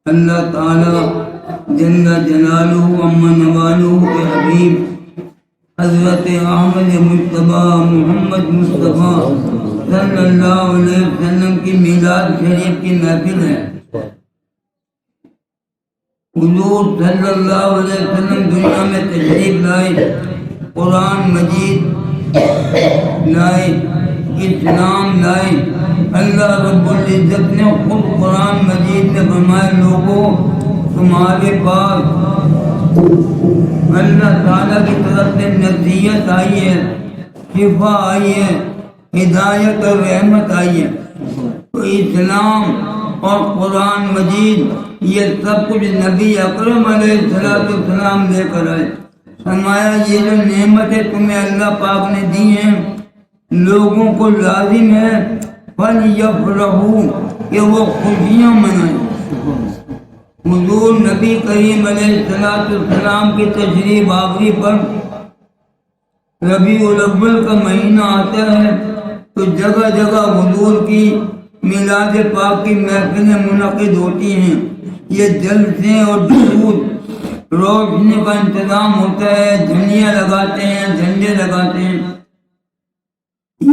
اللہ تعالی جل جلالہ اما نوالہ کے حبیب حضرت احمد مصطفیٰ محمد مصطفیٰ صلی اللہ علیہ وسلم کی میلاد شریف کی محفل ہے۔ حضور صلی اللہ علیہ وسلم دنیا میں تشریف لائے، قرآن مجید لائے، اسلام لائے۔ اللہ رب العزت نے خود قرآن مجید نے فرمایا لوگوں تمہارے پاس اللہ تعالیٰ کی طرف سے نصیحت آئی ہے، شفا آئی ہے، ہدایت اور رحمت آئی ہے۔ تو اسلام اور قرآن مجید یہ سب کچھ نبی اکرم علیہ السلام لے کر آئے۔ فرمایا یہ جو نعمتیں تمہیں اللہ پاک نے دی ہیں لوگوں کو لازم ہے فَلْيَفْرَحُوا کہ وہ خوشیاں منائیں۔ حضور نبی کریم علیہ السلام کی تشریف آوری پر ربیع الاول کا مہینہ آتا ہے تو جگہ جگہ حضور کی میلاد پاک کی محفلیں منعقد ہوتی ہیں۔ یہ جلسے اور درود روشنی کا انتظام ہوتا ہے، جھنڈیاں لگاتے ہیں، جھنڈے لگاتے ہیں۔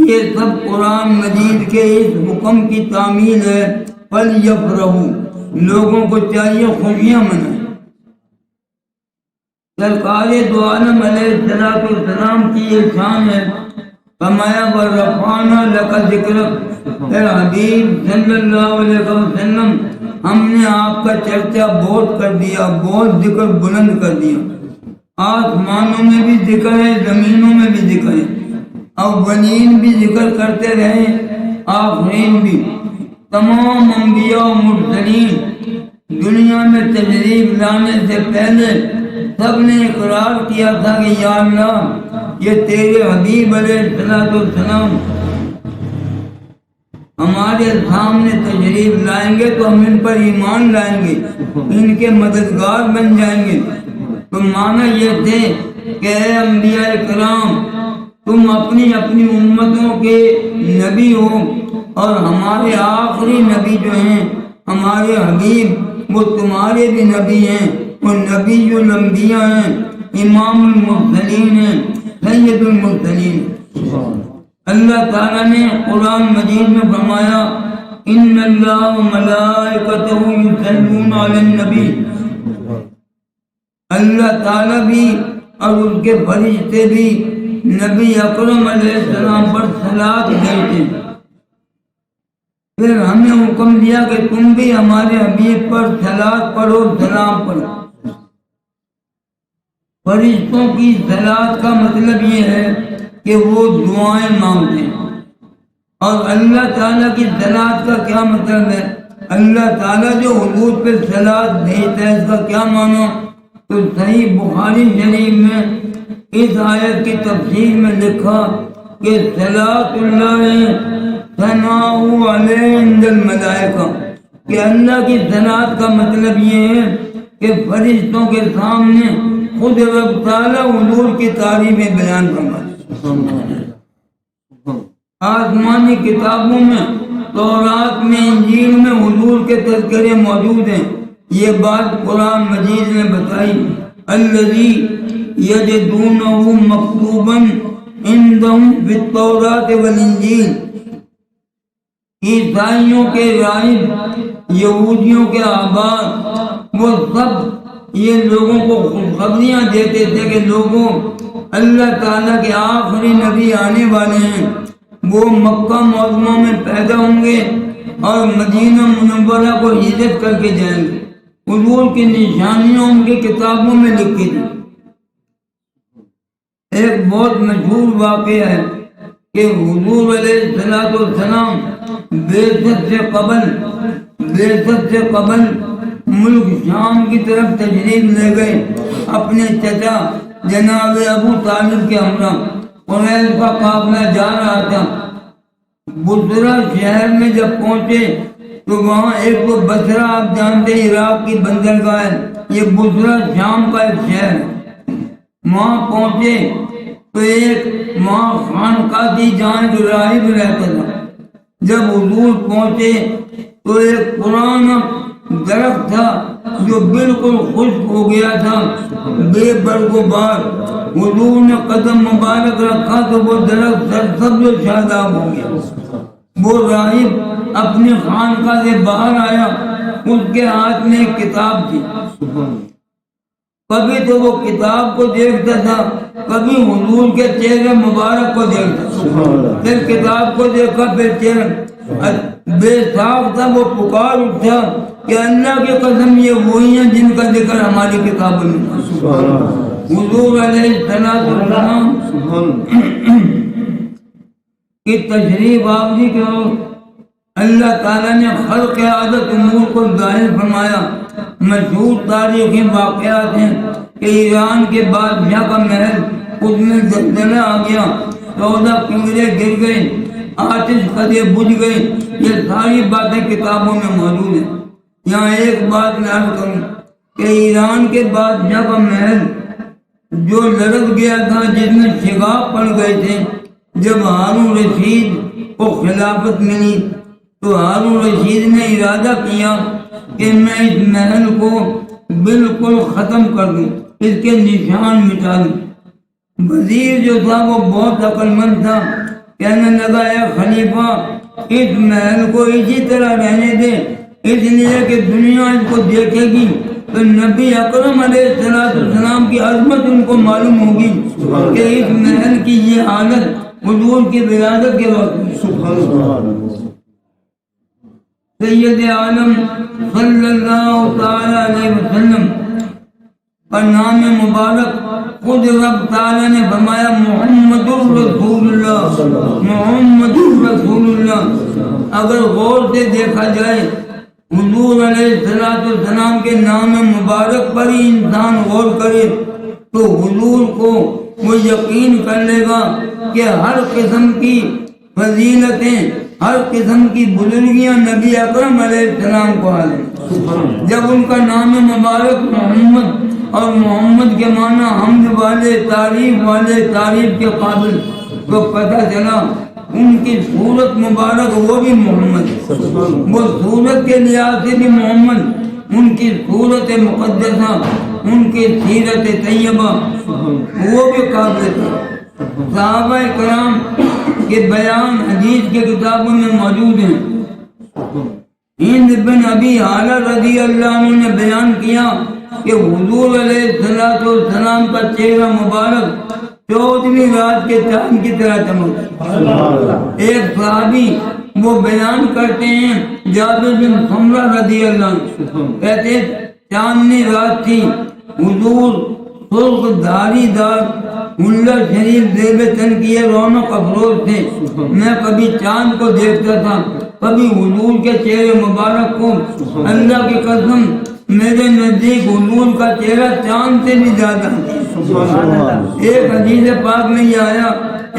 یہ سب قرآن مجید کے اس حکم کی تعمیل ہے فَلْيَفْرَحُوا، لوگوں کو چاہیے خوشیاں منائیں۔ سرکار دو عالم علیہ السلام کی یہ شان ہے، فرمایا وَرَفَعْنَا لَكَ ذِكْرَكَ، اے حبیب صلی اللہ علیہ وسلم ہم نے آپ کا چرچا بہت کر دیا، بہت ذکر بلند کر دیا۔ آسمانوں میں بھی ذکر ہے، زمینوں میں بھی ذکر ہے، اولین بھی ذکر کرتے رہے، آخرین بھی۔ تمام انبیاء و مرسلین دنیا میں تشریف لانے سے پہلے سب نے اقرار کیا تھا کہ یا اللہ یہ تیرے حبیب علیہ السلام ہمارے سامنے تشریف لائیں گے تو ہم ان پر ایمان لائیں گے، ان کے مددگار بن جائیں گے۔ تو معنی یہ تھے کہ اے انبیاء کرام تم اپنی اپنی امتوں کے نبی ہو، اور ہمارے آخری نبی جو ہیں ہمارے حبیب وہ تمہارے بھی نبی ہیں، وہ نبی الانبیاء ہیں، امام المرسلین ہیں، سید المرسلین۔ اللہ تعالیٰ نے قرآن مجید میں فرمایا ان اللہ و ملائکتہ یصلون علی النبی، اللہ تعالیٰ بھی اور ان کے فرشتے بھی نبی اکرم علیہ السلام پر صلاۃ بھیجتے۔ پھر ہمیں حکم دیا کہ تم بھی ہمارے حبیب پر صلاۃ پڑھو، سلام پڑھو۔ فرشتوں کی صلاۃ کا مطلب یہ ہے کہ وہ دعائیں مانگتے ہیں، اور اللہ تعالیٰ کی صلاۃ کا کیا مطلب ہے؟ اللہ تعالیٰ جو حضور پہ صلاۃ بھیجتا ہے اس کا کیا معنی؟ تو صحیح بخاری شریف میں اس آیت کی تفسیر میں لکھا کہ صلاۃ اللہ ثناء علیہ عند الملائکہ، کہ اللہ کی صلاۃ کا مطلب یہ ہے کہ فرشتوں کے سامنے خود رب تعالیٰ حضور کی تعریفیں بیان فرماتے۔ آسمانی کتابوں میں، تورات میں، انجیل میں حضور کے تذکرے موجود ہیں۔ یہ بات قرآن مجید نے بتائی الذی یجدونہ مکتوبا عندہم فی التوراۃ والانجیل، عیسائیوں کے راہب، یہودیوں کے احبار وہ سب یہ لوگوں کو خوشخبریاں دیتے تھے کہ لوگوں اللہ تعالیٰ کے آخری نبی آنے والے ہیں، وہ مکہ معظمہ میں پیدا ہوں گے اور مدینہ منورہ کو ہجرت کر کے جائیں گے۔ حضور کی نشانیاں ان کی کتابوں میں لکھی تھی۔ ایک بہت مشہور واقعہ ہے کہ حضور علیہ السلام بعثت سے قبل ملک شام کی طرف تشریف لے گئے اپنے چچا جناب ابو طالب کے ہمراہ۔ قریش کا قافلہ جا رہا تھا۔ بصرہ شہر میں جب پہنچے تو وہاں ایک تو بصرہ آپ جانتے ہیں عراق کی بندرگاہ ہے، یہ بصرہ شام کا ایک شہر ہے۔ وہاں پہنچے تو ایک وہاں خانقاہ تھی جہاں ایک راہب رہتا تھا۔ جب حضور پہنچے تو ایک پرانا درخت تھا جو بالکل خشک ہو گیا تھا، بے برگ و بار۔ حضور نے قدم مبارک رکھا تو وہ درخت سرسبز و شاداب ہو گیا۔ وہ راہب اپنی خانقاہ سے باہر آیا، اس کے ہاتھ میں ایک کتاب تھی۔ کبھی تو وہ کتاب کو دیکھتا تھا، کبھی حضور کے چہرے مبارک کو دیکھتا، پھر کتاب کو دیکھا، پھر چہرہ بے صاف تھا۔ وہ پکار اٹھا کہ اللہ کی قسم یہ وہی ہیں جن کا ذکر ہماری کتابوں میں۔ حضور علیہ السلام کی تشریف آوری کے اللہ تعالیٰ نے خلق عادت امور کو ظاہر فرمایا۔ مشہور تاریخی واقعات ہیں کہ ایران کے بادشاہ کا محل، اس میں زلزلہ آ گیا، 14 کنگرے گر گئے، آتش قدے بجھ گئے۔ یہ ساری باتیں کتابوں میں موجود ہیں۔ یہاں ایک بات میں عرض کروں کہ ایران کے بادشاہ کا محل جو لڑک گیا تھا، جس میں شگاف پڑ گئے تھے، جب ہارون رشید کو خلافت ملی تو ہارون رشید نے ارادہ کیا کہ میں اس محل کو بالکل ختم کر دوں، اس کے نشان مٹا دوں۔ وزیر جو تھا وہ بہت عقل مند تھا، کہنے لگا اے خلیفہ اس محل کو اسی طرح رہنے دے، اس لیے کہ دنیا اس کو دیکھے گی تو نبی اکرم علیہ السلام کی عظمت ان کو معلوم ہوگی کہ اس محل کی یہ حالت حضور کی ولادت کے وقت۔ سید عالم صلی اللہ تعالی علیہ وسلم کا نام مبارک خود رب تعالی نے فرمایا محمد الرسول اللہ، محمد الرسول اللہ۔ اگر غور سے دیکھا جائے حضور علیہ السلام کے نام مبارک پر ہی انسان غور کرے تو حضور کو وہ یقین کر لے گا کہ ہر قسم کی فضیلتیں، ہر قسم کی بزرگیاں نبی اکرم علیہ السلام کو حاصل۔ جب ان کا نام مبارک محمد اور محمد کے معنی حمد والے، تعریف والے، تعریف کے قابل، تو پتہ چلا ان کی صورت مبارک وہ بھی محمد، وہ صورت کے لحاظ سے بھی محمد، ان کی صورت مقدسہ، ان کی سیرت طیبہ وہ بھی قابل تھا۔ صحابہ کرام کے بیان حدیث کے کتابوں میں موجود ہیں۔ ہند بن ابی حالہ رضی اللہ عنہ نے بیان کیا کہ حضور علیہ السلام کا چہرہ مبارک 14ویں رات کے چاند کی طرح چمکا۔ ایک صحابی وہ بیان کرتے ہیں، جابر بن سمرہ رضی اللہ عنہ کہتے چاندنی رات تھی، حضور سرخ دھاری دار حلہ شریف زیب تن کیے رونق افروز تھے۔ میں کبھی چاند کو دیکھتا تھا، کبھی حضور کے چہرے مبارک کو۔ اللہ کی قسم میرے نزدیک حضور کا چہرہ چاند سے بھی زیادہ۔ ایک حدیث پاک میں یہ آیا،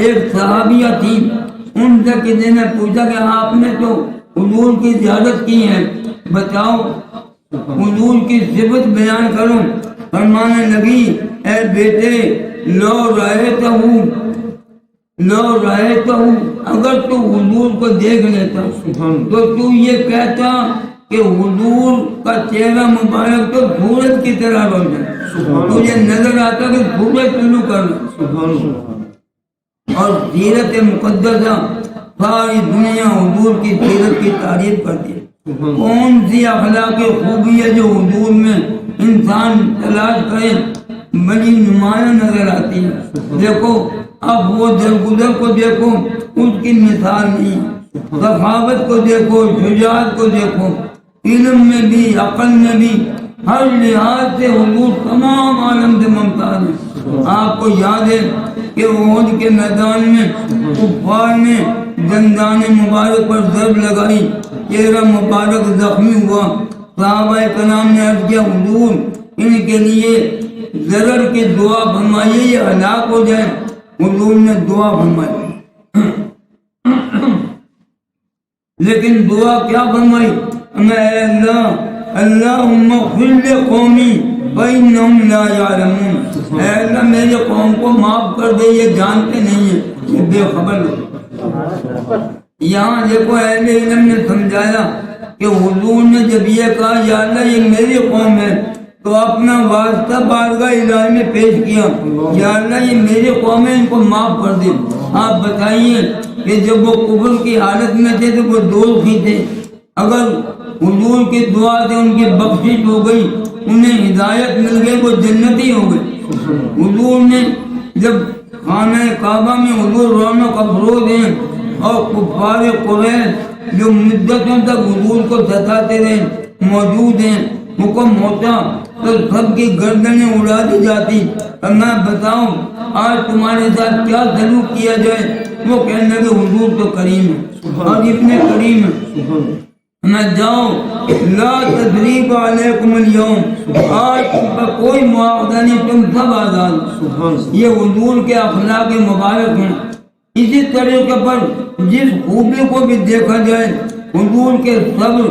ایک صحابیہ تھی، ان سے کسی نے پوچھا کہ آپ نے تو حضور کی زیارت کی ہے، بتاؤ حضور کی صفت بیان کرو۔ فرمانے لگی اے بیٹے لو رأیتہ اگر تو حضور کو دیکھ لیتا تو تو یہ کہتا کہ حضور کا چہرہ مبارک تو سورج کی طرح روشن، تجھے نظر آتا کہ سورج طلوع کر رہا۔ اور سیرت مقدسہ ساری دنیا حضور کی سیرت کی تعریف کرتی ہے۔ کون سی اخلاقی خوبی ہے جو حضور میں انسان تلاش کرے بڑی نمایاں نظر آتی ہے. دیکھو اب وہ درگزر کو دیکھو، اس کی مثال نہیں. سخاوت کو دیکھو، شجاعت کو دیکھو، علم میں بھی عقل میں بھی ہر لحاظ سے حضور تمام عالم سے ممتاز ہے. آپ کو یاد ہے کہ احد کے میدان میں کفار نے دندان مبارک پر ضرب لگائی، چہرہ مبارک زخمی ہوا. صحابہ کرام نے عرض کیا حضور ان کے لیے ضرر کی دعا فرمائیے یہ ہلاک ہو جائے. حضور نے دعا فرمائی، لیکن دعا کیا فرمائی؟ اے اللہ اللہم اغفر لقومی فإنہم لا یعلمون. اے اللہ میرے قوم کو معاف کر دے، یہ جانتے نہیں ہیں، یہ بے خبر ہے. یہاں دیکھو اہل علم نے سمجھایا کہ حضور نے جب یہ کہا یا اللہ یہ میری قوم ہے تو اپنا واسطہ بارگاہ الہی میں پیش کیا، یا اللہ یہ میری قوم ہے ان کو معاف کر دے. آپ بتائیے کہ جب وہ کفر کی حالت میں تھے تو وہ دوزخی تھے، اگر حضور کی دعا سے ان کی بخشش ہو گئی، انہیں ہدایت مل گئی، وہ جنتی ہو گئے. حضور نے جب خانہ کعبہ میں حضور رونق افروز ہیں اور کفار قریش جو مدتوں تک حضور کو ستاتے رہے موجود ہیں، حکم ہوتا تو سب کی گردنیں اڑا دی جاتی. اور میں بتاؤں آج تمہارے ساتھ کیا سلوک کیا جائے؟ وہ کہنے کہ حضور تو کریم ہے اور اتنے کریم ہے. میں جاؤ لا تثریب علیکم اليوم، آج تم پر کوئی معاوضہ نہیں، تم سب آزاد. یہ حضور کے اخلاق مبارک ہیں. اسی طریقے پر جس خوبی کو بھی دیکھا جائے حضور کے صبر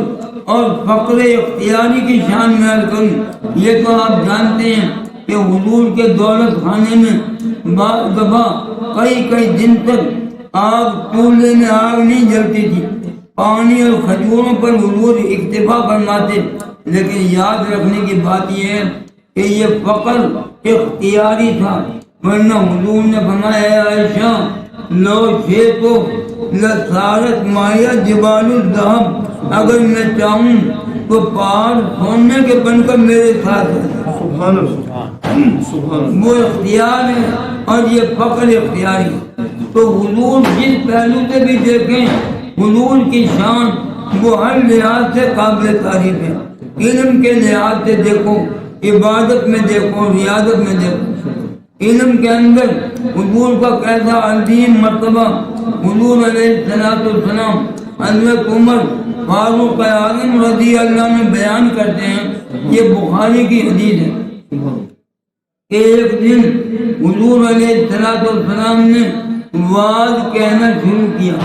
اور فقر اختیاری کی شان میں عرض کروں. یہ تو آپ جانتے ہیں کہ حضور کے دولت خانے میں بعض دفعہ کئی دن تک آگ چولہے میں آگ نہیں جلتی تھی. پانی اور کھجوروں پر حضور اکتفا فرماتے. لیکن یاد رکھنے کی بات یہ ہے کہ یہ فقر اختیاری تھا، ورنہ حضور نے فرمایا عائشہ لو شئتو لصارت مایا جبال الذهب، اگر میں چاہوں تو پہاڑ سونے کے بن کر میرے ساتھ ہے. وہ اختیار ہے اور یہ فقر اختیاری. تو حضور جس پہلو سے بھی دیکھیں حضور کی شان وہ ہر لحاظ سے قابل تعریف ہے. علم کے لحاظ سے دیکھو، عبادت میں دیکھو، ریاضت میں دیکھو. علم کے اندر حضور کا کیسا عظیم مرتبہ. حضور علیہ السلام حضرت عمر فاروق اعظم رضی اللہ عنہ بیان کرتے ہیں، یہ بخاری کی حدیث ہے کہ ایک دن حضور علیہ السلام نے واز کہنا شروع کیا.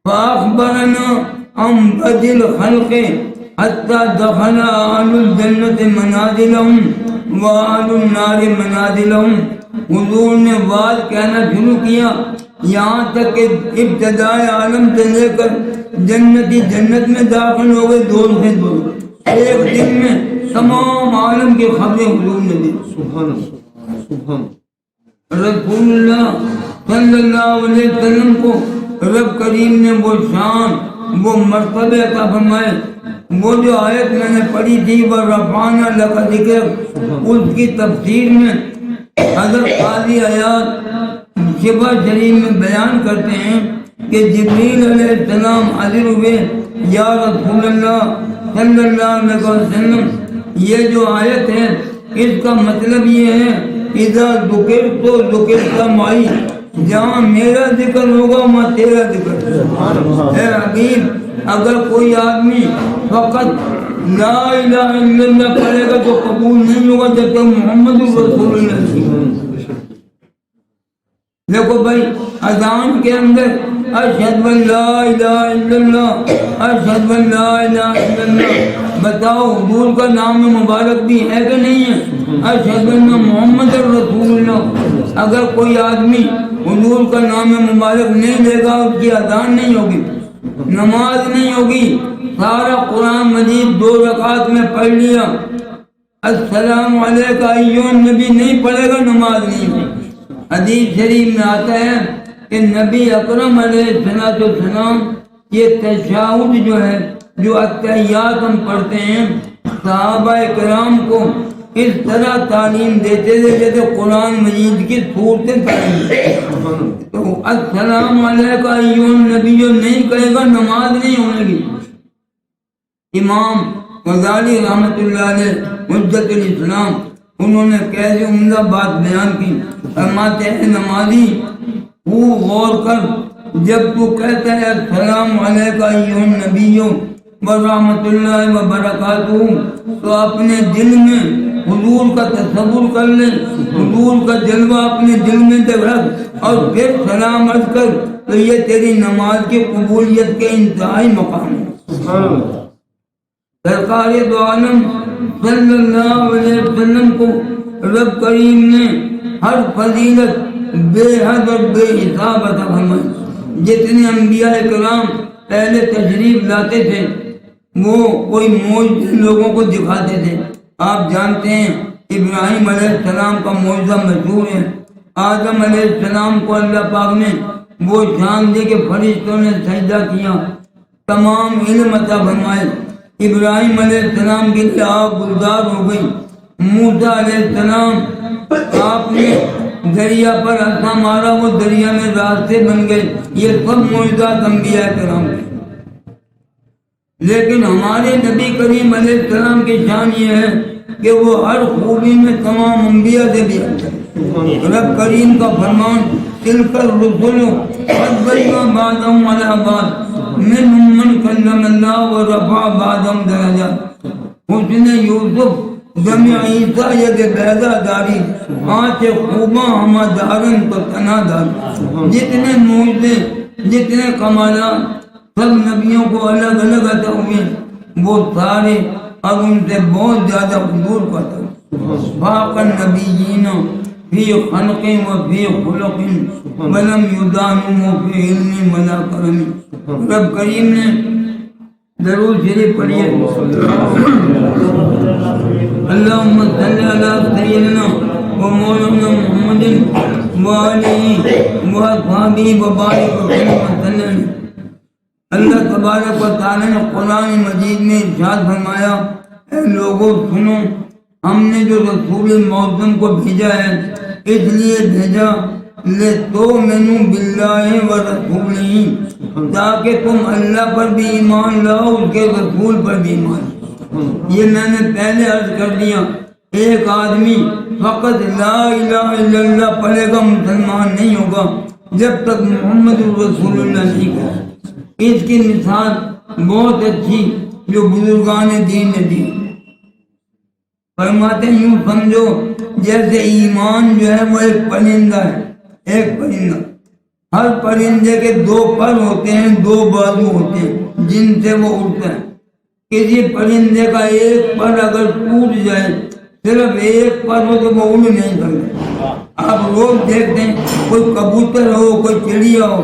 فاخبرنا عن بدل الخلق حتى دخل اهل الجنة منازلهم واهل النار منازلهم. حضور نے واز کہنا شروع کیا یہاں تک کہ ابتدائے عالم سے لے کر جنتی جنت میں داخل ہو گئے، دور سے دور. ایک دن میں تمام عالم کی خبریں حضور نے دی. رسول اللہ صلی اللہ علیہ وسلم کو رب کریم نے وہ شان وہ مرتبہ عطا فرمائے. وہ جو آیت میں نے پڑھی تھی وہ رفعنا لک ذکرک، اس کی تفسیر میں حضرت قاضی عیاض شفا شریف میں بیان کرتے ہیں کہ جبریل علیہ السلام حاضر ہوئے، یا رسول اللہ صلی اللہ علیہ وسلم یہ جو آیت ہے اس کا مطلب یہ ہے اذا ذکرت ذکرت معی، جہاں میرا ذکر ہوگا وہاں تیرا ذکر. اے حبیب اگر کوئی آدمی فقط لا الہ الا اللہ پڑھے گا تو قبول نہیں ہوگا جب تک محمد رسول اللہ. دیکھو بھائی اذان کے اندر اشہد ان لا الہ الا اللہ، اشہد ان لا الہ الا اللہ. بتاؤ حضور کا نام مبارک بھی ہے کہ نہیں ہے؟ اشہد ان محمد رسول اللہ. اگر کوئی آدمی حضور کا نام مبارک نہیں لے گا اس کی اذان نہیں ہوگی، نماز نہیں ہوگی. سارا قرآن مجید 2 رکعت میں پڑھ لیا، السلام علیکہ ایھا النبی نہیں پڑھے گا، نماز نہیں ہوگی. حدیث شریف میں آتا ہے کہ نبی اکرم علیہ السلام یہ تشہد جو ہے جو اتحیات ہم پڑھتے ہیں صحابہ کرام کو اس طرح تعلیم دیتے تھے جیسے قرآن مجید کی صورتیں تعلیم دیتے. تو السلام علیکم ایھا النبی جو نہیں کہے گا نماز نہیں ہونے گی. امام غزالی رحمۃ اللہ علیہ حجت الاسلام انہوں نے کیسے عمدہ بات بیان کی. فرماتے ہیں نمازی خوب غور کر، جب تو کہتا ہے السلام علیکم ایھا النبی ورحمۃ اللہ وبرکاتہ تو اپنے دل میں حضور کا تصور کر لے، حضور کا جلوہ اپنے دل میں رکھ اور پھر سلام عرض کر، تو یہ تیری نماز کی قبولیت کے انتہائی مقام ہے. سرکار دو عالم صلی اللہ علیہ وسلم کو رب کریم نے ہر فضیلت بے حد اور بے حساب عطا فرمائی. جتنے انبیاء کرام پہلے تشریف لاتے تھے وہ کوئی معجزہ لوگوں کو دکھاتے تھے. آپ جانتے ہیں ابراہیم علیہ السلام کا معجزہ مشہور ہے. آدم علیہ السلام کو اللہ پاک نے وہ شان دی کہ فرشتوں نے سجدہ کیا، تمام علم عطا فرمائے. ابراہیم علیہ السلام کی آگ گلزار ہو گئی. موسیٰ علیہ السلام آپ نے دریا پر عصا مارا، وہ دریا میں راستے بن گئے. یہ سب معجزات انبیاء کرام کے. لیکن ہمارے نبی کریم علیہ السلام کی شان یہ ہے کہ وہ ہر خوبی میں تمام انبیاء سے بھی اچھا. رب کریم کا فرمان تلک الرسل فضلنا بعضهم على بعض منهم من کلم اللہ ورفع بعضهم درجات. حسن یوسف جمع عیسیٰ ید بیضا داری آنچ خوباں ہما دارن تو تنا دار. جتنے معجزے جتنے کمالات سب نبیوں کو الگ الگ عطا ہوئے وہ سارے اب ان سے بہت زیادہ حضور کا تھا. فاق النبیین فی خلق و فی خلق ولم یدانوا فی علم ولا کرم. رب کریم نے درود شریف پڑھیے. اللہم صلی علی سیدنا و مولانا محمد و آلہ و اصحابہ و بارک وسلم. اللہ تبارک و تعالیٰ نے قرآن مجید میں ارشاد فرمایا اے لوگوں سنو، ہم نے جو رسول معظم کو بھیجا ہے اس لیے بھیجا لِتُؤْمِنُوا بِاللَّهِ وَرَسُولِهِ تاکہ تم اللہ پر بھی ایمان لاؤ، اس کے رسول پر بھی ایمان لاؤ. یہ میں نے پہلے عرض کر دیا، ایک آدمی فقط لا الہ الا اللہ پڑھے گا مسلمان نہیں ہوگا جب تک محمد رسول اللہ نہیں کہے. اس کی مثال بہت اچھی جو بزرگان دین نے دی. فرماتے ہیں یوں سمجھو جیسے ایمان جو ہے وہ ایک پرندہ ہے. ایک پرندہ، ہر پرندے کے دو پر ہوتے ہیں، دو بازو ہوتے ہیں جن سے وہ اڑتا ہے. کسی پرندے کا ایک پر اگر ٹوٹ جائے، صرف ایک پر ہو تو وہ اڑ نہیں سکتا. آپ روز دیکھتے ہیں کوئی کبوتر ہو کوئی چڑیا ہو،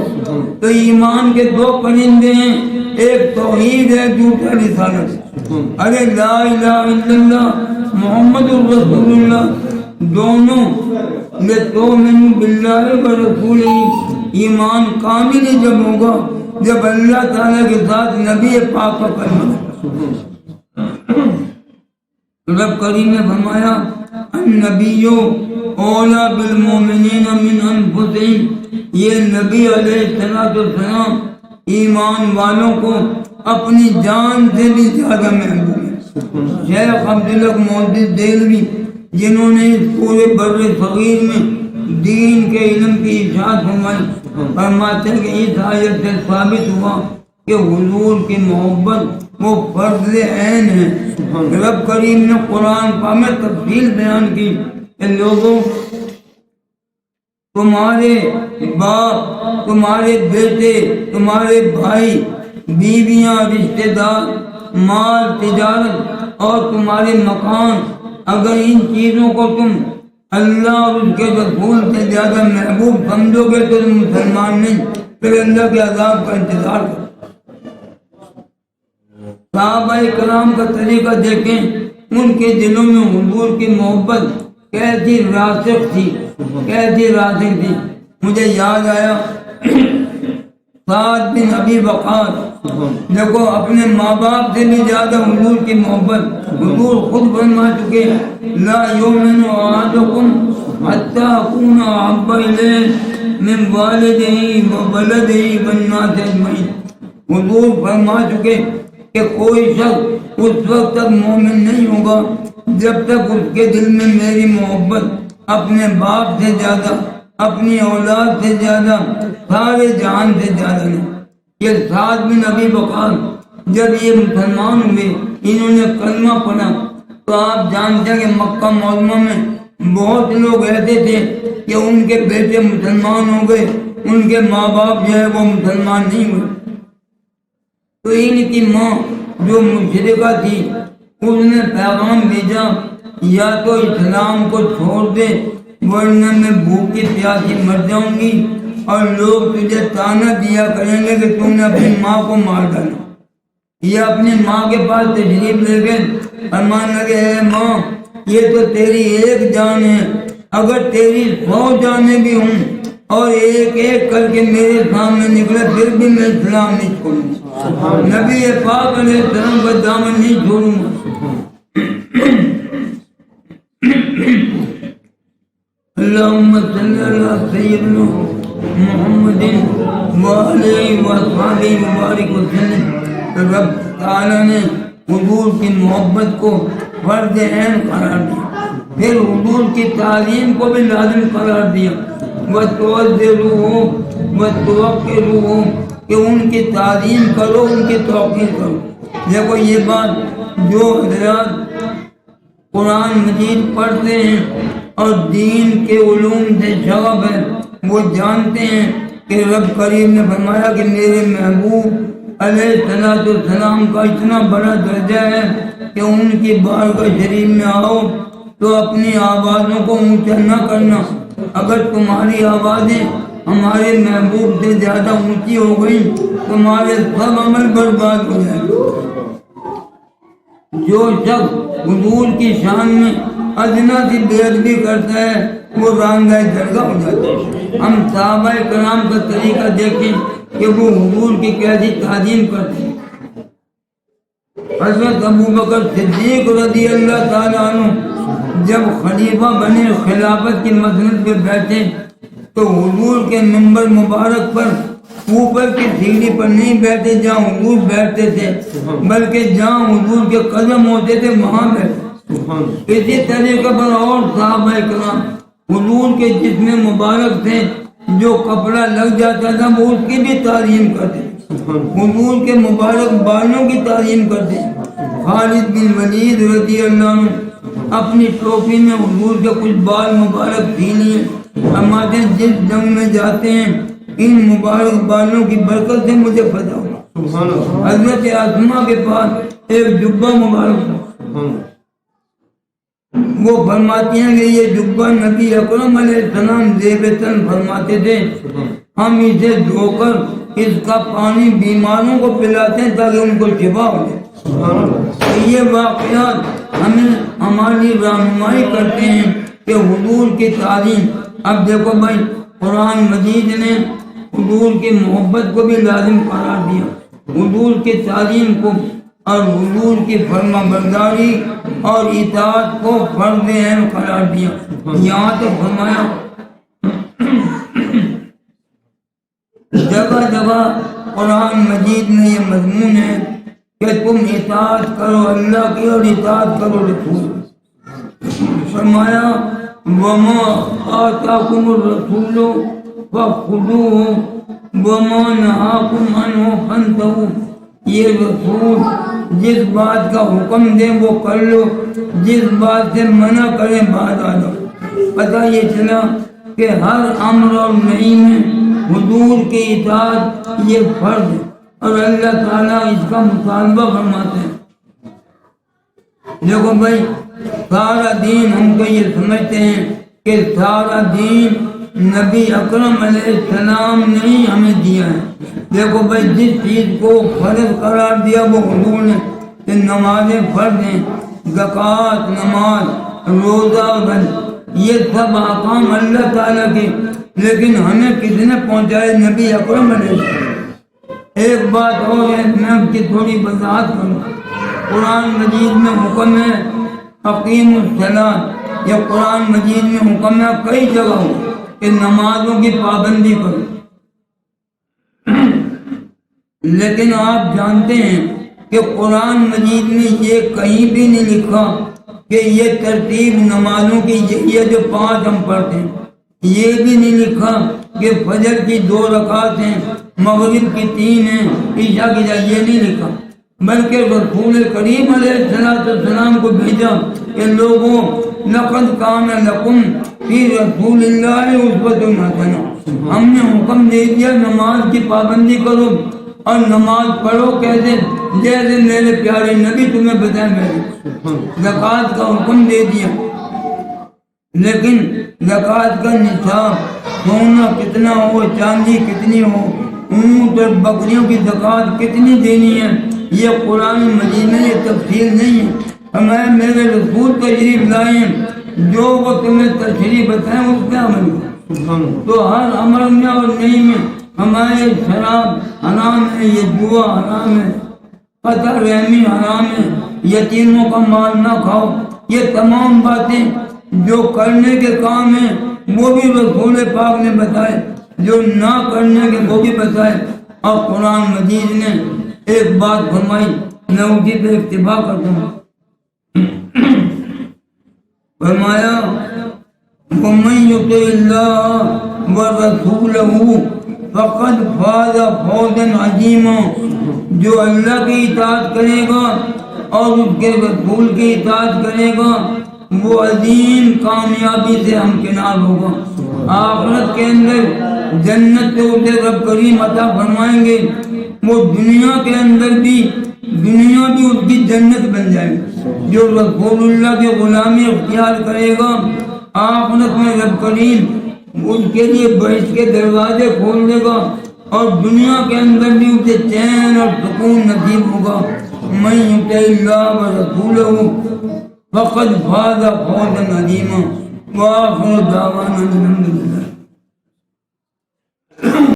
تو ایمان کے دو پرندے ہیں، ایک توحید ہے دوسرا رسالت. ارے لا الہ الا اللہ محمد الرسول اللہ دونوں لِتُؤْمِنُوا بِاللَّهِ وَرَسُولِهِ ایمان کامل ہی جب ہوگا جب اللہ تعالیٰ کے ساتھ نبی پاک کا کلمہ. رب کریم نے فرمایا النبی اولیٰ بالمومنین من انفسہم. یہ نبی علیہ السلام ایمان والوں کو اپنی جان سے بھی زیادہ محبوب ہے. شیخ عبداللہ محدث دہلوی جنہوں نے اس پورے بر صغیر میں دین کے علم کی اشاعت فرمائی، فرماتے ہیں کہ اس آیت سے ثابت ہوا کہ حضور کی محبت وہ فرض عین ہے. رب کریم نے قرآن پاک میں تفصیل بیان کی کہ لوگوں تمہارے باپ، تمہارے بیٹے، تمہارے بھائی، بیویاں، رشتے دار، مال، تجارت اور تمہارے مکان، اگر ان چیزوں کو تم اللہ اور اس کے رسول سے زیادہ محبوب سمجھو گے تو تم مسلمان نہیں، پھر اللہ کے عذاب کا انتظار کرو. صحابہ کرام کا طریقہ دیکھیں، ان کے دلوں میں حضور کی محبت کیسی راسخ تھی، کیسی راسخ تھی. مجھے یاد آیا سعد بن ابی وقاص، دیکھو اپنے ماں باپ سے بھی زیادہ حضور کی محبت، حضور خود فرما چکے لا یؤمن احدکم حتی اکون احب الیہ من والدہ وولدہ والناس اجمعین۔ حضور فرما چکے کہ کوئی شخص اس وقت تک مومن نہیں ہوگا جب تک اس کے دل میں میری محبت اپنے باپ سے زیادہ، اپنی اولاد سے زیادہ، سارے جہان سے زیادہ نہیں۔ یہ سعد بن ابی وقاص جب یہ مسلمان ہوئے، انہوں نے کلمہ پڑھا، تو آپ جانتے ہیں کہ مکہ معظمہ میں بہت لوگ ایسے تھے کہ ان کے بیٹے مسلمان ہو گئے، ان کے ماں باپ جو ہے وہ مسلمان نہیں ہوئے۔ تو ان کی ماں جو مشرکہ تھی، اس نے پیغام بھیجا یا تو اسلام کو چھوڑ دے ورنہ میں بھوکی پیاسی مر جاؤں گی، اور لوگ تجھے تانا دیا کریں گے کہ تم نے اپنی ماں کو مار ڈالا۔ یہ اپنی ماں کے پاس تشریف لے گئے، فرمانے لگے اے ماں، یہ تو تیری ایک جان ہے، اگر تیری 100 جانیں بھی ہوں اور ایک ایک کر کے میرے سامنے نکلے پھر بھی میں اسلام نہیں چھوڑوں گا، نبی پاک علیہ السلام کا دامن نہیں چھوڑوں گا۔ اللہم صلی علی سیدنا محمد وآلہ وصحبہ مبارک وسلم۔ رب تعالیٰ نے حضور کی محبت کو فرض عین قرار دیا، پھر حضور کی تعلیم کو بھی لازم قرار دیا، وَتُعَذِّرُوهُ وَتُوَقِّرُوهُ، کہ ان کی تعلیم کرو، ان کی توقیر کرو۔ دیکھو یہ بات جو حضرات قرآن مجید پڑھتے ہیں اور دین کے علوم سے شغف ہے، وہ جانتے ہیں کہ رب کریم نے فرمایا کہ میرے محبوب علیہ السلام کا اتنا بڑا درجہ ہے کہ ان کی بارگاہ شریف میں آؤ تو اپنی آوازوں کو اونچا نہ کرنا، اگر تمہاری آوازیں ہمارے محبوب سے زیادہ اونچی ہو گئی تمہارے سب عمل برباد ہو جائیں گے۔ جو شخص حضور کی شان میں ادنا سی بے ادبی کرتا ہے وہ رانگاہ درگاہ ہو جاتا ہے۔ ہم صحابہ کرام کا طریقہ دیکھیں کہ وہ حضور کی کیسی تعظیم کرتے ہیں۔ حضرت ابوبکر صدیق رضی اللہ تعالیٰ عنہ جب خلیفہ بنے، خلافت کی مسند پہ بیٹھے تو حضور کے منبر مبارک پر اوپر کی سیڑھی پر نہیں بیٹھے جہاں حضور بیٹھتے تھے، بلکہ جہاں حضور کے قدم ہوتے تھے وہاں بیٹھے۔ اسی طریقے پر اور صحابہ کرام حضور کے جسم مبارک سے جو کپڑا لگ جاتا تھا وہ اس کی بھی تعظیم کرتے، حضور کے مبارک بالوں کی تعظیم کرتے۔ خالد بن ولید رضی اللہ عنہ اپنی ٹوپی میں حضور کے کچھ بال مبارک سی لیے، ہمارے جس جنگ میں جاتے ہیں ان مبارک بالوں کی برکت سے مجھے فتح ہوا۔ حضرت اسما کے پاس ایک جبہ مبارک تھا، وہ فرماتی ہیں کہ یہ جبہ نبی اکرم علیہ السلام زیب تن فرماتے تھے، ہم اسے دھو کر اس کا پانی بیماروں کو پلاتے ہیں تاکہ ان کو شفا ہو جائے۔ یہ واقعات ہمیں ہماری رہنمائی کرتے ہیں کہ حضور کی تعلیم۔ اب دیکھو بھائی، قرآن مجید نے حضور کی محبت کو بھی لازم قرار دیا، حضور کی تعلیم کو اور حضور کی فرما برداری اور اطاعت کو فرض عین قرار دیا۔ یہاں تو فرمایا جگہ جگہ قرآن مجید میں یہ مضمون ہے کہ تم اطاعت کرو اللہ کی اور اطاعت کرو رسول۔ فرمایا وَمَا آتَاكُمُ الرَّسُولُ فَخُذُوهُ وَمَا نَهَاكُمْ عَنْهُ فَانْتَهُوا۔ یہ رسول جس بات کا حکم دے وہ کر لو، جس بات سے منع کرے بعد آ جاؤ۔ پتہ یہ چلا کہ ہر امر اور نہی میں حضور کی اطاعت یہ فرض ہے اور اللہ تعالیٰ اس کا مطالبہ فرماتے ہیں۔ دیکھو بھائی، سارا دین ہم تو یہ سمجھتے ہیں کہ سارا دین نبی اکرم علیہ السلام نے ہی ہمیں دیا ہے۔ دیکھو بھائی، جس چیز کو فرض قرار دیا وہ حضور نے، کہ نمازیں فرض ہیں، زکوٰۃ، نماز، روزہ، حج، یہ سب احکام اللہ تعالیٰ کے، لیکن ہمیں کس نے پہنچائے؟ نبی اکرم علیہ السلام۔ ایک بات اور ہے، میں اب کی تھوڑی وضاحت کروں. قرآن مجید میں حکم ہے اقیم الصلاۃ، یا قرآن مجید میں حکم ہے کئی جگہ کہ نمازوں کی پابندی کرو. لیکن آپ جانتے ہیں کہ قرآن مجید میں یہ کہیں بھی نہیں لکھا کہ یہ ترتیب نمازوں کی یہ جو 5 ہم پڑھتے ہیں، یہ بھی نہیں لکھا کہ فجر کی 2 رکعت ہیں، مغرب کی 3 ہیں، عشاء کی 4، یہ نہیں لکھا. بلکہ رسول کریم علیہ السلام کو بھیجا کہ لوگوں لقد کان لکم فی رسول اللہ اسوۃ حسنہ، ہم نے حکم دے دیا نماز کی پابندی کرو اور نماز پڑھو کیسے؟ جیسے میرے پیارے نبی تمہیں بتائیں. میرے زکوٰۃ کا حکم دے دیا، لیکن زکوٰۃ کا نصاب سونا کتنا ہو، چاندی کتنی ہو، اونٹ اور بکریوں کی زکوٰۃ کتنی دینی ہے، یہ قرآن مجید میں یہ تفصیل نہیں ہے. ہمیں میرے رسول تشریف لائے ہیں، جو وہ تمہیں تشریف بتائیں اس پہ عمل کرو. تو ہر عمل میں اور نہیں میں ہمارے شراب حرام ہے، یہ جوا حرام ہے، قطع رحمی حرام ہے، یتیموں کا مال نہ کھاؤ. یہ تمام باتیں جو کرنے کے کام ہیں وہ بھی رسول پاک نے بتائے، جو نہ کرنے کے وہ بھی بتائے. اور قرآن مجید نے ایک بات فرمائی، میں اسی پہ اکتفا کرتا ہوں. فرمایا وَمَن يُطِعِ اللَّهَ وَرَسُولَهُ فقد فاز فوزا عظیما، جو اللہ کی اطاعت کرے گا اور اس کے رسول کی اطاعت کرے گا وہ عظیم کامیابی سے ہمکنار ہوگا. آخرت کے اندر جنت سے اسے رب کریم عطا فرمائیں گے، وہ دنیا کے اندر بھی دنیا بھی اس کی جنت بن جائے گی. جو رسول اللہ کی غلامی اختیار کرے گا آخرت میں رب کریم ان کے لیے بہشت کے دروازے کھول دے گا اور دنیا کے اندر بھی اسے چین اور سکون نصیب ہوگا. من یطع اللہ ورسولہ فقد فاز فوزا عظیما. وآخر دعوانا الحمد للہ.